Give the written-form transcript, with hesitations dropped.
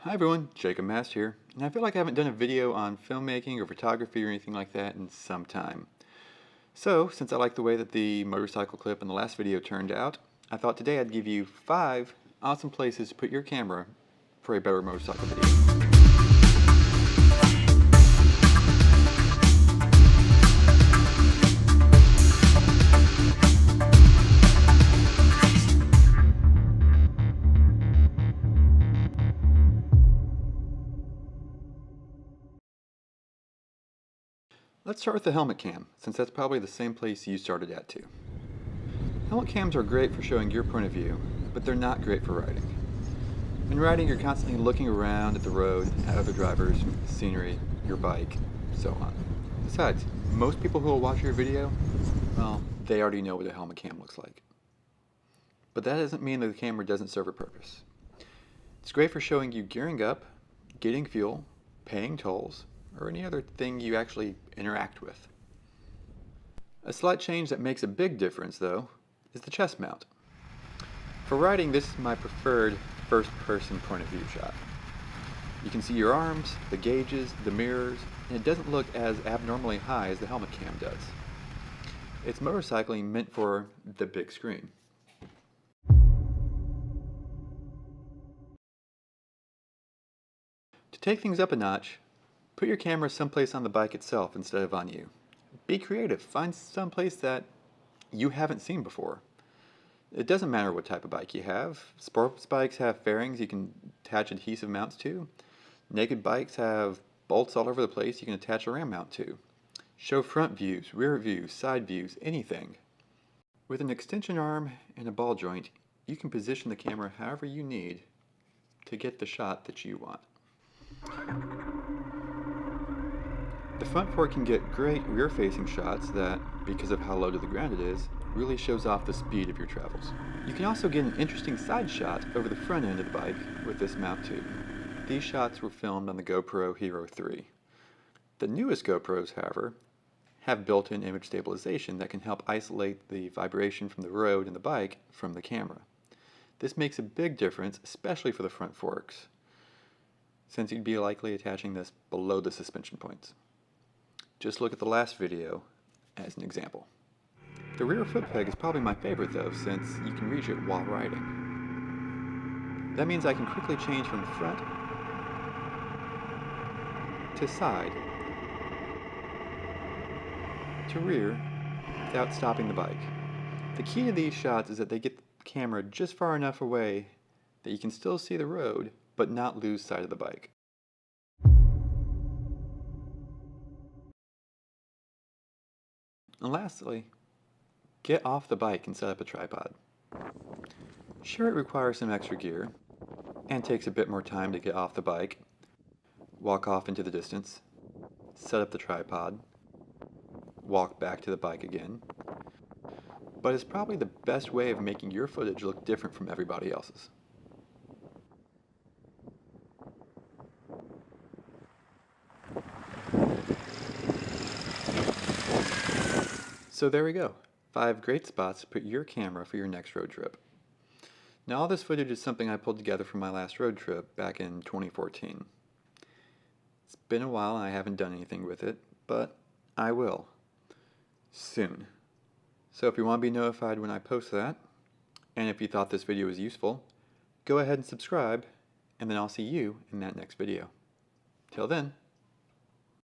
Hi everyone, Jacob Mast here, and I feel like I haven't done a video on filmmaking or photography or anything like that in some time. So, since I like the way that the motorcycle clip in the last video turned out, I thought today I'd give you 5 awesome places to put your camera for a better motorcycle video. Let's start with the helmet cam, since that's probably the same place you started at too. Helmet cams are great for showing your point of view, but they're not great for riding. In riding, you're constantly looking around at the road, at other drivers, scenery, your bike, so on. Besides, most people who will watch your video, well, they already know what a helmet cam looks like. But that doesn't mean that the camera doesn't serve a purpose. It's great for showing you gearing up, getting fuel, paying tolls, or any other thing you actually interact with. A slight change that makes a big difference, though, is the chest mount. For riding, this is my preferred first-person point of view shot. You can see your arms, the gauges, the mirrors, and it doesn't look as abnormally high as the helmet cam does. It's motorcycling meant for the big screen. To take things up a notch, put your camera someplace on the bike itself instead of on you. Be creative. Find someplace that you haven't seen before. It doesn't matter what type of bike you have. Sports bikes have fairings you can attach adhesive mounts to. Naked bikes have bolts all over the place you can attach a ram mount to. Show front views, rear views, side views, anything. With an extension arm and a ball joint, you can position the camera however you need to get the shot that you want. The front fork can get great rear-facing shots that, because of how low to the ground it is, really shows off the speed of your travels. You can also get an interesting side shot over the front end of the bike with this mount too. These shots were filmed on the GoPro Hero 3. The newest GoPros, however, have built-in image stabilization that can help isolate the vibration from the road and the bike from the camera. This makes a big difference, especially for the front forks, since you'd be likely attaching this below the suspension points. Just look at the last video as an example. The rear foot peg is probably my favorite though, since you can reach it while riding. That means I can quickly change from front to side to rear without stopping the bike. The key to these shots is that they get the camera just far enough away that you can still see the road but not lose sight of the bike. And lastly, get off the bike and set up a tripod. Sure, it requires some extra gear and takes a bit more time to get off the bike, walk off into the distance, set up the tripod, walk back to the bike again, but it's probably the best way of making your footage look different from everybody else's. So there we go, 5 great spots to put your camera for your next road trip. Now all this footage is something I pulled together from my last road trip back in 2014. It's been a while and I haven't done anything with it, but I will. Soon. So if you want to be notified when I post that, and if you thought this video was useful, go ahead and subscribe, and then I'll see you in that next video. Till then.